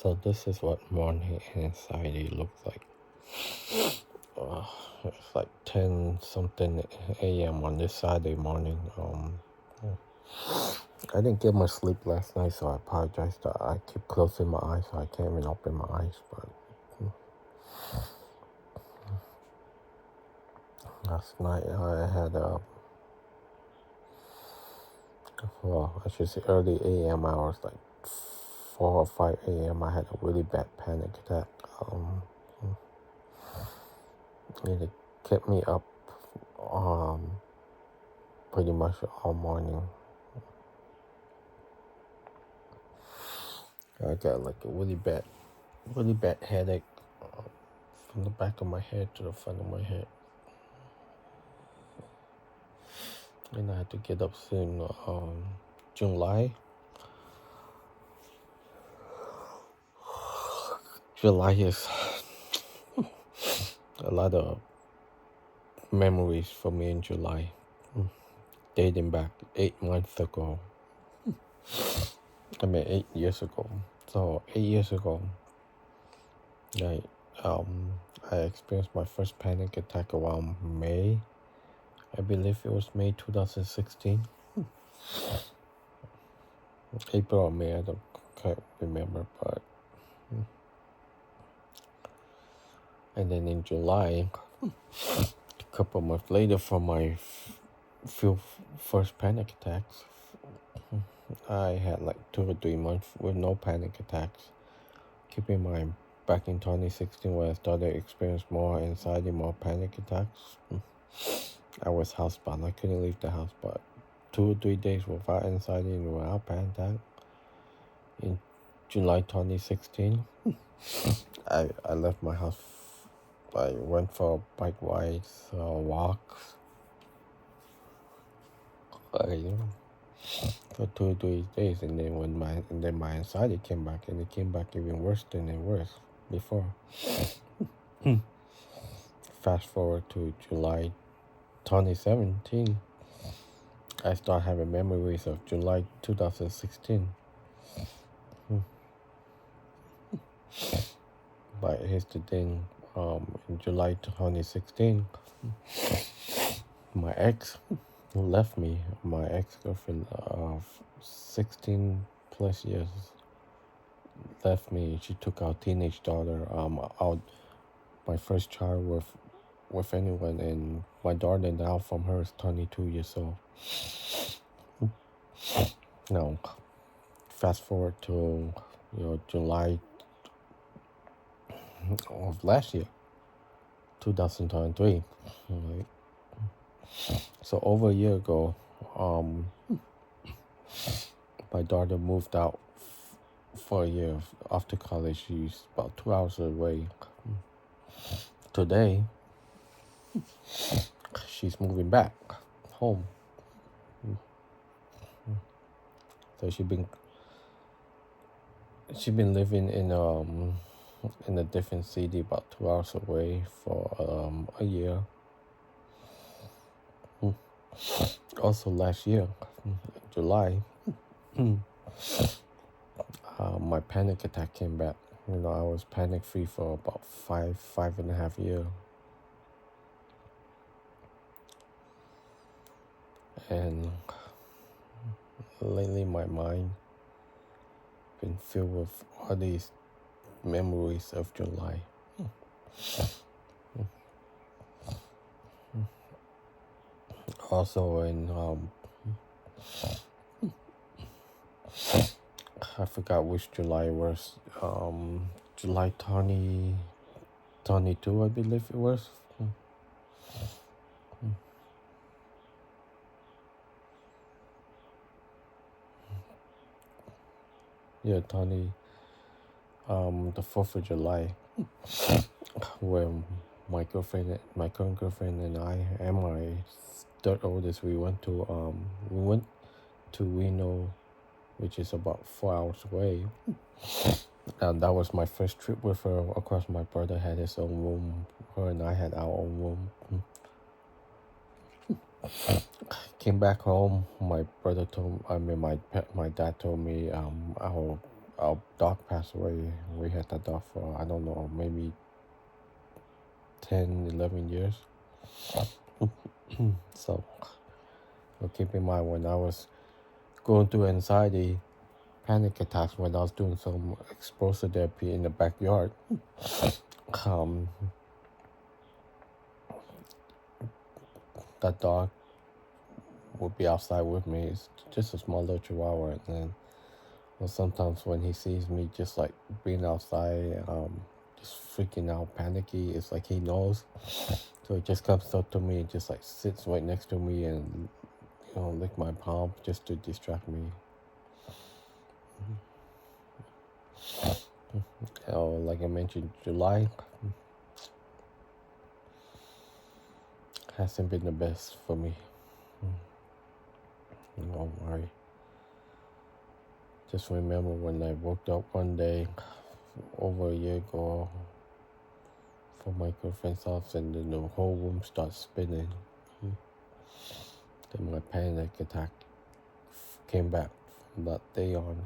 So this is what morning anxiety looks like. Uh, it's like 10 something a.m. on this Saturday morning. I didn't get much sleep last night, so I apologize that I keep closing my eyes, so I can't even open my eyes. But last night I had well, I should say early a.m. hours, like 4 or 5 a.m. I had a really bad panic attack. It kept me up pretty much all morning. I got like a really bad headache from the back of my head to the front of my head. And I had to get up soon. July is a lot of memories for me in July, dating back 8 months ago. 8 years ago. So 8 years ago, I I experienced my first panic attack around May. I believe it was May 2016. April or May, I can't remember, but and then in July, a couple months later, from my few first panic attacks, I had like 2 or 3 months with no panic attacks. Keep in mind, back in 2016, when I started to experience more anxiety, more panic attacks, I was housebound. I couldn't leave the house, but 2 or 3 days without anxiety and without panic attack. In July 2016, I left my house. I went for bike rides, walks, for 2 or 3 days, and then my anxiety came back, and it came back even worse than it was before. Fast forward to July 2017, I start having memories of July 2016. But here's the thing, in July 2016, my ex left me. My ex-girlfriend of 16 plus years left me. She took our teenage daughter out, my first child with anyone, and my daughter now from her is 22 years old. Now, fast forward to July of last year, 2023. Right? So over a year ago, my daughter moved out for a year after college. She's about 2 hours away. Today, she's moving back home. So she's been living in a different city about 2 hours away for a year. Also last year, July, my panic attack came back. I was panic free for about 5.5 years. And lately my mind been filled with all these memories of July. Also I forgot which July it was. July 2022, I believe it was. Yeah, the 4th of July, when my current girlfriend and I, and my third oldest, we went to Reno, which is about 4 hours away. And that was my first trip with her. Of course, my brother had his own room. Her and I had our own room. Came back home. My dad told me our our dog passed away. We had that dog for, I don't know, maybe 10, 11 years. So, keep in mind, when I was going through anxiety, panic attacks, when I was doing some explosive therapy in the backyard, that dog would be outside with me. It's just a small little chihuahua. And then sometimes when he sees me just like being outside, just freaking out, panicky, it's like he knows. So he just comes up to me and just like sits right next to me and, lick my palm just to distract me. Like I mentioned, July hasn't been the best for me. I just remember when I woke up one day over a year ago from my girlfriend's house, and then the whole room starts spinning. Then my panic attack came back from that day on.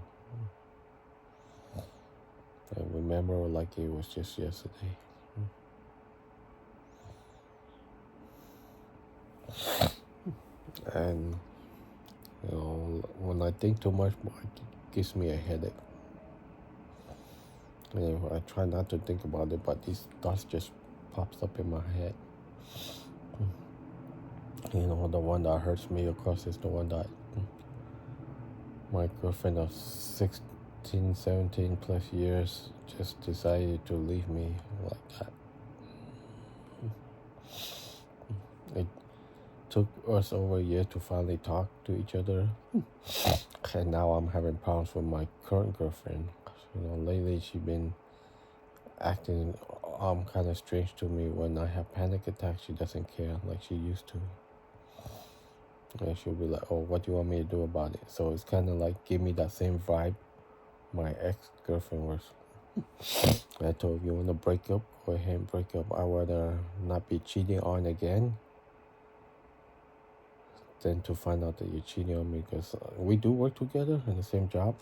I remember like it was just yesterday. And when I think too much, it gives me a headache. I try not to think about it, but these thoughts just pops up in my head. The one that hurts me, of course, is the one that my girlfriend of 16, 17 plus years just decided to leave me like that. It took us over a year to finally talk to each other. And now I'm having problems with my current girlfriend. Lately she's been acting kind of strange to me. When I have panic attacks, she doesn't care like she used to. And she'll be like, oh, what do you want me to do about it? So it's kind of like give me that same vibe my ex-girlfriend was. I told her, you want to break up, go ahead and break up. I'd rather not be cheating on again than to find out that you're cheating on me, because we do work together in the same job.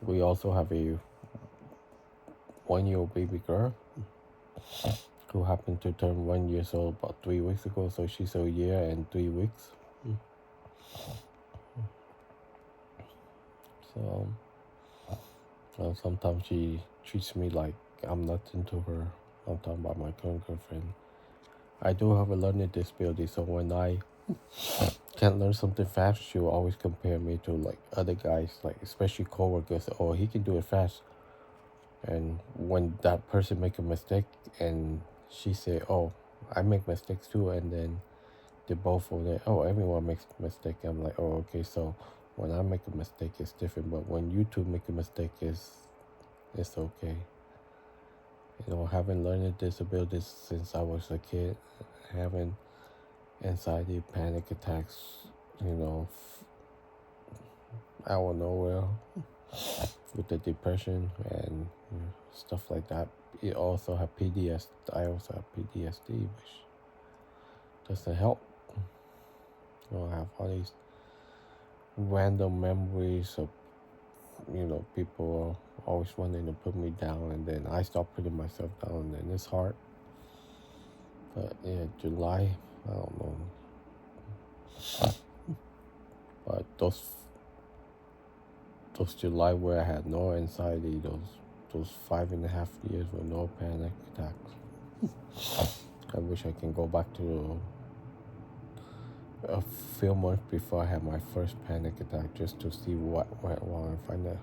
We also have a 1-year-old baby girl who happened to turn 1 year old about 3 weeks ago, so she's a year and 3 weeks. So sometimes she treats me like I'm nothing to her. I'm talking about my current girlfriend. I do have a learning disability, so when I can't learn something fast, she'll always compare me to like other guys, like especially coworkers. Oh, he can do it fast. And when that person make a mistake and she say, oh, I make mistakes too, and then they both over there, oh, everyone makes a mistake. I'm like, oh, okay, so when I make a mistake, it's different, but when you two make a mistake, it's okay. Having learning disabilities since I was a kid, having anxiety, panic attacks, out of nowhere with the depression and stuff like that. It also have PTSD. I also have PTSD, which doesn't help. I have all these random memories of people always wanting to put me down, and then I start putting myself down, and it's hard. But yeah, July, I don't know. But those July where I had no anxiety, those 5.5 years with no panic attacks. I wish I can go back to a few months before I had my first panic attack, just to see what went wrong and find out.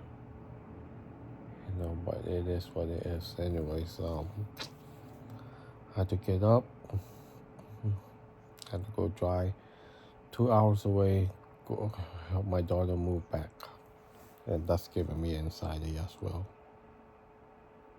But it is what it is. Anyways, I had to get up, had to go drive 2 hours away, go help my daughter move back. And that's giving me anxiety as well.